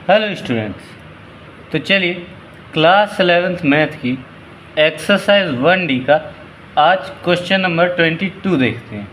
Hello students, तो चलिए class 11th math की एक्सरसाइज 1D का आज क्वेश्चन नंबर 22 देखते हैं।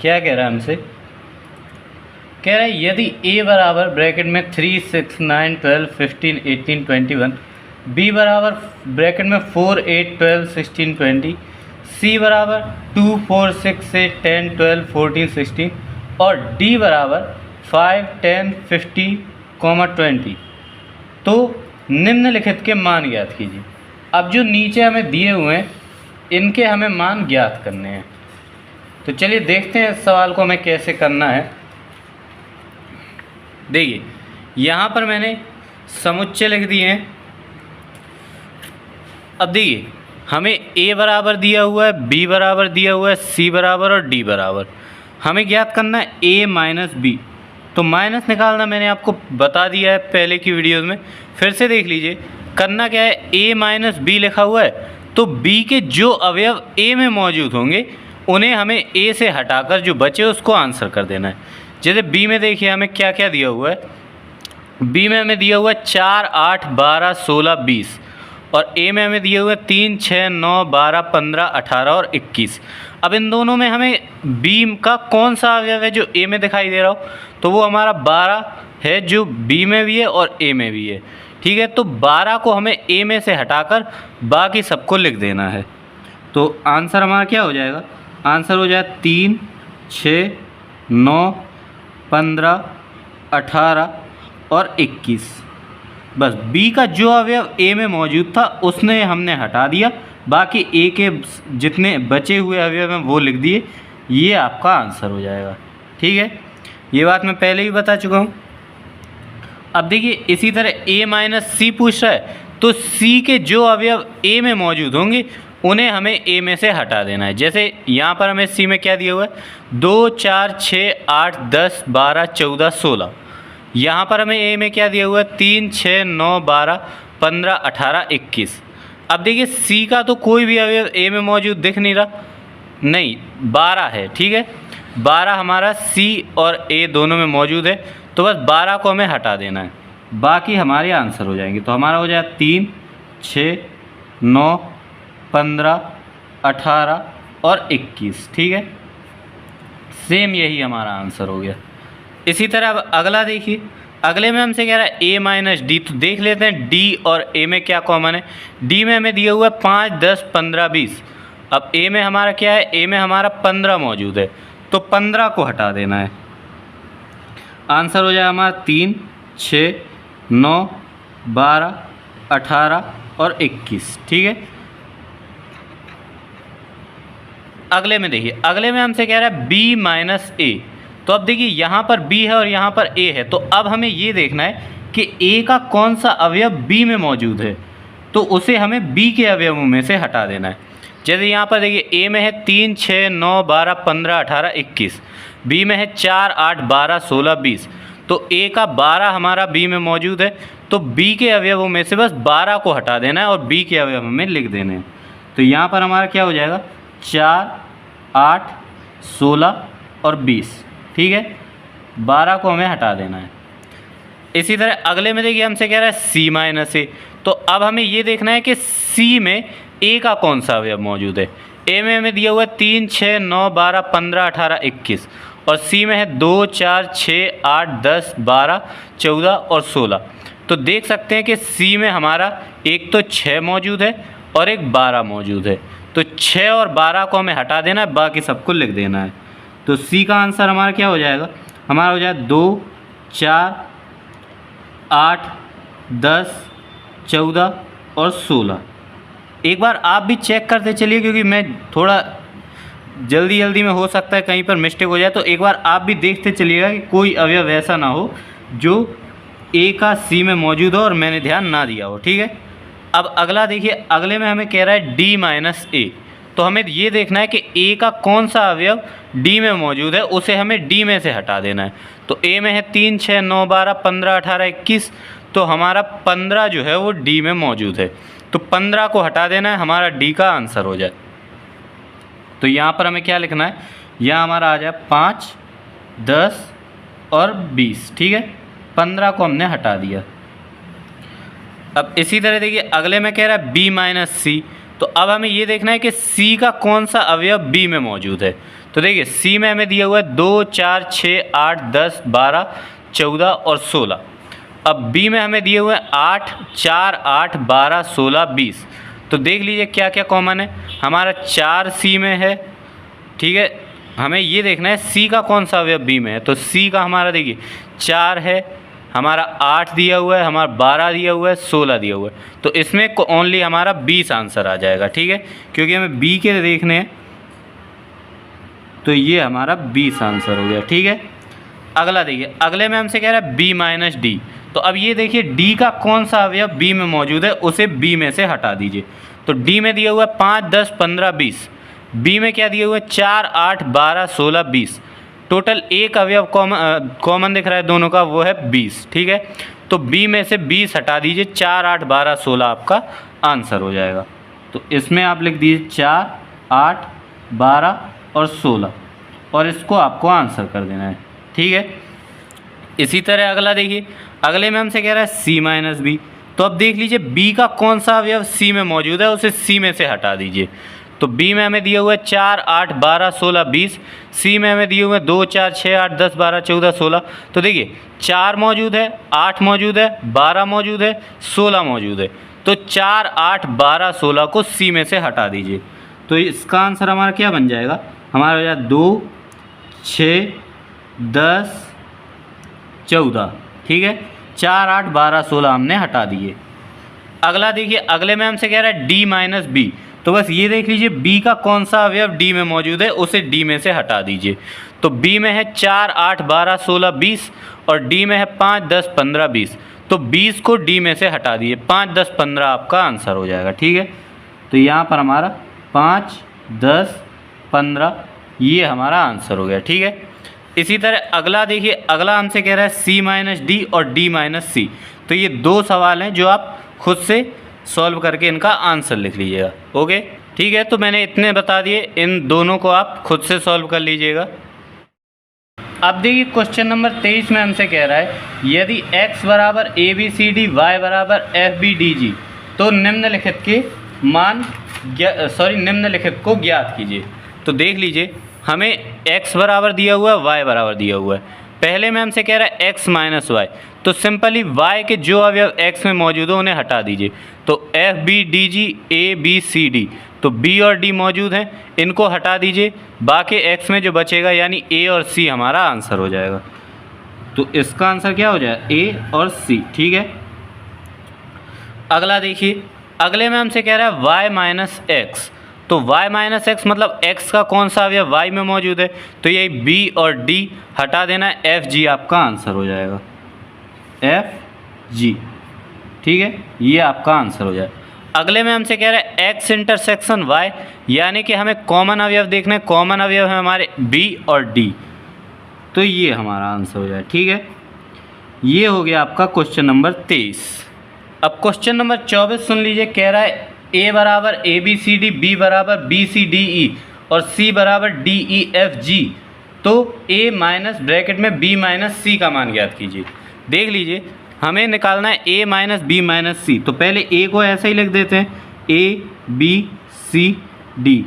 क्या कह रहा है हमसे? कह रहा है यदि a बराबर ब्रैकेट में 3, 6, 9, 12, 15, 18, 21, b बराबर ब्रैकेट में 4, 8, 12, 16, 20, c बराबर 2, 4, 6, 8, 10, 12, 14, 16 और d बराबर 5, 10, 50, 20, तो निम्नलिखित के मान ज्ञात कीजिए। अब जो नीचे हमें दिए हुए हैं इनके हमें मान ज्ञात करने हैं। तो चलिए देखते हैं इस सवाल को हमें कैसे करना है। देखिए यहाँ पर मैंने समुच्चय लिख दिए हैं। अब देखिए हमें a बराबर दिया हुआ है, b बराबर दिया हुआ है, c बराबर और d बराबर। हमें ज्ञात करना है a माइनस b। तो माइनस निकालना मैंने आपको बता दिया है पहले की वीडियोज़ में, फिर से देख लीजिए। करना क्या है, a माइनस बी लिखा हुआ है तो b के जो अवयव a में मौजूद होंगे उन्हें हमें a से हटाकर जो बचे उसको आंसर कर देना है। जैसे b में देखिए हमें क्या क्या दिया हुआ है। b में हमें दिया हुआ है 4, 8, 12, 16, 20 और a में हमें दिए हुए 3, 6, 9, 12, 15, 18 और 21। अब इन दोनों में हमें b का कौन सा अवयव है जो a में दिखाई दे रहा हो, तो वो हमारा 12 है जो b में भी है और a में भी है। ठीक है, तो 12 को हमें a में से हटाकर बाकी सबको लिख देना है। तो आंसर हमारा क्या हो जाएगा? आंसर हो जाएगा 3, 6, 9, 15, 18 और 21। बस b का जो अवयव a में मौजूद था उसने हमने हटा दिया, बाकी a के जितने बचे हुए अवयव हैं वो लिख दिए। ये आपका आंसर हो जाएगा। ठीक है, ये बात मैं पहले ही बता चुका हूँ। अब देखिए इसी तरह a माइनस सी पूछ रहा है तो c के जो अवयव a में मौजूद होंगे उन्हें हमें a में से हटा देना है। जैसे यहाँ पर हमें c में क्या दिया हुआ है, 2, 4, 6, 8, 10, 12, 14, 16। यहाँ पर हमें a में क्या दिया हुआ है, 3, 6, 9, 12, 15, 18, 21। अब देखिए c का तो कोई भी अवयव a में मौजूद दिख नहीं रहा, नहीं 12 है। ठीक है, 12 हमारा c और a दोनों में मौजूद है, तो बस 12 को हमें हटा देना है, बाकी हमारे आंसर हो जाएंगे। तो हमारा हो जाएगा 3, 6, 9, 15, 18 और 21। ठीक है, सेम यही हमारा आंसर हो गया। इसी तरह अब अगला देखिए, अगले में हमसे कह रहा है a माइनस डी। तो देख लेते हैं d और a में क्या कॉमन है। d में हमें दिया हुआ है 5, 10, 15, 20। अब a में हमारा क्या है, a में हमारा 15 मौजूद है, तो 15 को हटा देना है। आंसर हो जाएगा हमारा 3, 6, 9, 12, 18 और 21। ठीक है, अगले में देखिए, अगले में हमसे कह रहा है b माइनस ए। तो अब देखिए यहाँ पर b है और यहाँ पर a है, तो अब हमें ये देखना है कि a का कौन सा अवयव b में मौजूद है, तो उसे हमें b के अवयवों में से हटा देना है। जैसे यहाँ पर देखिए a में है 3, 6, 9, 12, 15, 18, 21, b में है 4, 8, 12, 16, 20। तो a का 12 हमारा b में मौजूद है, तो b के अवयवों में से बस 12 को हटा देना है और b के अवयव में लिख देने हैं। तो यहाँ पर हमारा क्या हो जाएगा, 4, 8, 16 और 20। ठीक है, 12 को हमें हटा देना है। इसी तरह अगले में देखिए हमसे कह रहा है c माइनस ए। तो अब हमें ये देखना है कि c में a का कौन सा अवयव मौजूद है। a में हमें दिया हुआ है 3, 6, 9, 12, 15, 18, 21 और c में है 2, 4, 6, 8, 10, 12, 14 और 16। तो देख सकते हैं कि c में हमारा एक तो 6 मौजूद है और एक 12 मौजूद है, तो 6 और 12 को हमें हटा देना है, बाकी सबको लिख देना है। तो c का आंसर हमारा क्या हो जाएगा, हमारा हो जाएगा 2, 4, 8, 10, 14 और 16। एक बार आप भी चेक करते चलिए, क्योंकि मैं थोड़ा जल्दी में हो सकता है कहीं पर मिस्टेक हो जाए, तो एक बार आप भी देखते चलिएगा कि कोई अवयव ऐसा ना हो जो a का c में मौजूद हो और मैंने ध्यान ना दिया हो। ठीक है, अब अगला देखिए, अगले में हमें कह रहा है d माइनस ए। तो हमें ये देखना है कि a का कौन सा अवयव d में मौजूद है, उसे हमें d में से हटा देना है। तो a में है 3, 6, 9, 12, 15, 18, 21, तो हमारा 15 जो है वो d में मौजूद है, तो 15 को हटा देना है, हमारा d का आंसर हो जाए। तो यहाँ पर हमें क्या लिखना है, यहाँ हमारा आ जाए 5, 10 और 20। ठीक है, 15 को हमने हटा दिया। अब इसी तरह देखिए अगले में कह रहा है b माइनस सी, तो अब हमें ये देखना है कि c का कौन सा अवयव b में मौजूद है। तो देखिए c में हमें दिया हुआ है 2, 4, 6, 8, 10, 12, 14 और 16। अब b में हमें दिए हुए हैं 8, 4, 8, 12, 16, 20। तो देख लीजिए क्या क्या कॉमन है। हमारा 4 c में है, ठीक है। हमें ये देखना है c का कौन सा अवयव b में है। तो c का हमारा देखिए 4 है, हमारा 8 दिया हुआ है, हमारा 12 दिया हुआ है, 16 दिया हुआ है। तो इसमें ओनली हमारा 20 आंसर आ जाएगा, ठीक है, क्योंकि हमें b के देखने हैं। तो ये हमारा 20 आंसर हो गया, ठीक है। अगला देखिए, अगले में हमसे कह रहा है b माइनस डी। तो अब ये देखिए d का कौन सा अवयव b में मौजूद है, उसे b में से हटा दीजिए। तो d में दिया हुआ है 5, 10, 15, 20। b में क्या दिया हुआ है 4, 8, 12, 16, 20। टोटल एक अवयव कॉमन दिख रहा है दोनों का, वो है 20, ठीक है। तो b में से 20 हटा दीजिए, 4, 8, 12, 16 आपका आंसर हो जाएगा। तो इसमें आप लिख दीजिए 4, 8, 12 और 16, और इसको आपको आंसर कर देना है, ठीक है। इसी तरह अगला देखिए, अगले में हमसे कह रहा है c माइनस बी। तो अब देख लीजिए b का कौन सा अवयव c में मौजूद है, उसे c में से हटा दीजिए। तो b में हमें दिया हुआ है 4, 8, 12, 16, 20। c में हमें दिए हुए हैं 2, 4, 6, 8, 10, 12, 14, 16। तो देखिए 4 मौजूद है, 8 मौजूद है, 12 मौजूद है, 16 मौजूद है। तो 4, 8, 12, 16 को c में से हटा दीजिए। तो इसका आंसर हमारा क्या बन जाएगा, हमारा हो जाएगा 2, 6, 10, 14, ठीक है। 4, 8, 12, 16 हमने हटा दिए। अगला देखिए, अगले में हमसे कह रहा है d माइनस बी। तो बस ये देख लीजिए b का कौन सा अवयव d में मौजूद है, उसे d में से हटा दीजिए। तो b में है 4, 8, 12, 16, 20 और d में है 5, 10, 15, 20। तो 20 को d में से हटा दिए, 5, 10, 15 आपका आंसर हो जाएगा, ठीक है। तो यहाँ पर हमारा 5, 10, 15 ये हमारा आंसर हो गया, ठीक है। इसी तरह अगला देखिए, अगला हमसे कह रहा है c माइनस डी और d माइनस सी। तो ये दो सवाल हैं जो आप खुद से सॉल्व करके इनका आंसर लिख लीजिएगा, ओके, ठीक है। तो मैंने इतने बता दिए, इन दोनों को आप खुद से सॉल्व कर लीजिएगा। अब देखिए क्वेश्चन नंबर 23 में हमसे कह रहा है यदि x बराबर ABCD, y बराबर FBDG, तो निम्नलिखित के मान निम्नलिखित को ज्ञात कीजिए। तो देख लीजिए, हमें x बराबर दिया हुआ है, y बराबर दिया हुआ है। पहले में हमसे कह रहा है x माइनस वाई। तो सिंपली y के जो अवयव x में मौजूद हो उन्हें हटा दीजिए। तो FBDG, ABCD, तो b और d मौजूद हैं, इनको हटा दीजिए। बाकी x में जो बचेगा यानी a और c हमारा आंसर हो जाएगा। तो इसका आंसर क्या हो जाएगा, a और c, ठीक है। अगला देखिए, अगले में हमसे कह रहा है y माइनस एक्स। तो y माइनस एक्स मतलब x का कौन सा अवयव y में मौजूद है, तो यही b और d हटा देना है, FG आपका आंसर हो जाएगा, FG, ठीक है, ये आपका आंसर हो जाएगा। अगले में हमसे कह रहा है x इंटरसेक्शन y, यानी कि हमें कॉमन अवयव देखना है। कॉमन अवयव है हमारे b और d, तो ये हमारा आंसर हो जाएगा, ठीक है। ये हो गया आपका क्वेश्चन नंबर 23। अब क्वेश्चन नंबर 24 सुन लीजिए। कह रहा है a बराबर ABCD, b बराबर BCDE और c बराबर DEFG। तो a माइनस ब्रैकेट में b माइनस c का मान ज्ञात कीजिए। देख लीजिए, हमें निकालना है a minus b minus c। तो पहले a को ऐसे ही लिख देते हैं, a b c d,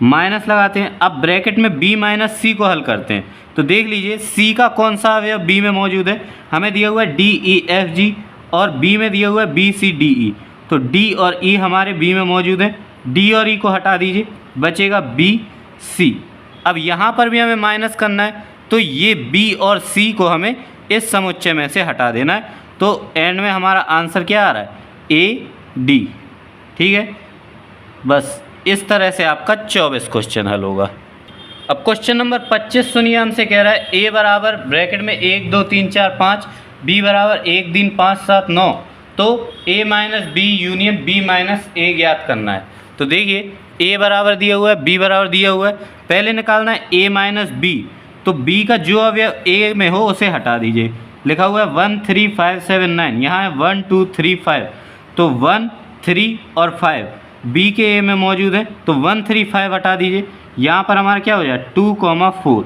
minus लगाते हैं। अब ब्रैकेट में b माइनस c को हल करते हैं। तो देख लीजिए c का कौन सा अवयव b में मौजूद है, हमें दिया हुआ है DEFG और b में दिया हुआ है BCDE। तो d और e हमारे b में मौजूद है, d और e को हटा दीजिए, बचेगा BC। अब यहाँ पर भी हमें माइनस करना है, तो ये b और c को हमें इस समुच्चय में से हटा देना है। तो एंड में हमारा आंसर क्या आ रहा है, AD, ठीक है। बस इस तरह से आपका 24 क्वेश्चन हल होगा। अब क्वेश्चन नंबर 25 सुनिए। हमसे कह रहा है a बराबर ब्रैकेट में 1 2 3 4 5, b बराबर 1 3 5 7 9। तो a minus B union b minus a ज्ञात करना है। तो देखिए a बराबर दिया हुआ है, b बराबर दिया हुआ है, पहले निकालना है a माइनस b। तो b का जो अवयव a में हो उसे हटा दीजिए। लिखा हुआ है 1 3 5 7 9, यहाँ है 1 2 3 5। तो 1 3 और 5 b के a में मौजूद है, तो 1 3 5 हटा दीजिए। यहाँ पर हमारा क्या हो जाए 2, 4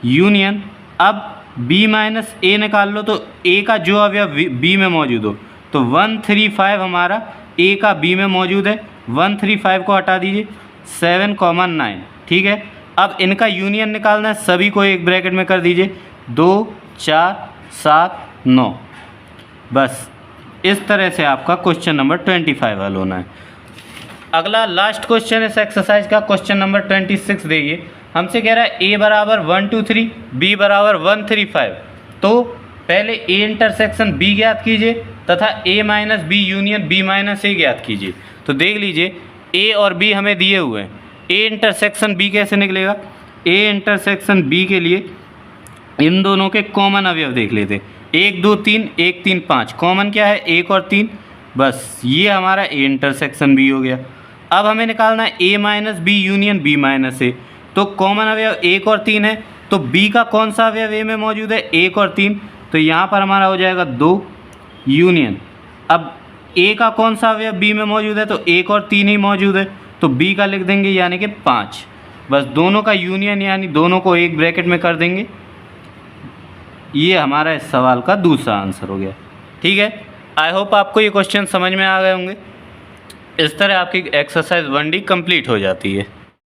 यूनियन। अब बी माइनस ए निकाल लो, तो ए का जो अवयव बी में मौजूद हो, तो 135 हमारा ए का बी में मौजूद है। 135 को हटा दीजिए, 7, 9, ठीक है। अब इनका यूनियन निकालना है, सभी को एक ब्रैकेट में कर दीजिए, 2, 4, 7, 9। बस इस तरह से आपका क्वेश्चन नंबर 25 हल होना है। अगला लास्ट क्वेश्चन इस एक्सरसाइज का, क्वेश्चन नंबर 26 देखिए। हमसे कह रहा है ए बराबर 1 2 3, बी बराबर 135। तो पहले ए इंटरसेक्शन बी ज्ञात कीजिए तथा A minus B union B minus A ज्ञात कीजिए। तो देख लीजिए, ए और बी हमें दिए हुए हैं। ए इंटरसेक्शन बी कैसे निकलेगा? ए इंटरसेक्शन बी के लिए इन दोनों के कॉमन अवयव देख लेते। 1 2 3, 1 3 5, कॉमन क्या है? 1 और 3। बस ये हमारा ए इंटरसेक्शन बी हो गया। अब हमें निकालना है A minus B union B minus A. तो कॉमन अवयव 1 और 3 है, तो बी का कौन सा अवयव ए में मौजूद है? 1 और 3। तो यहाँ पर हमारा हो जाएगा 2 यूनियन। अब ए का कौन सा अवयव बी में मौजूद है? तो 1 और 3 ही मौजूद है, तो बी का लिख देंगे यानी कि 5। बस दोनों का यूनियन यानी दोनों को एक ब्रैकेट में कर देंगे। ये हमारा इस सवाल का दूसरा आंसर हो गया। ठीक है, आई होप आपको ये क्वेश्चन समझ में आ गए होंगे। इस तरह आपकी एक्सरसाइज 1D कंप्लीट हो जाती है।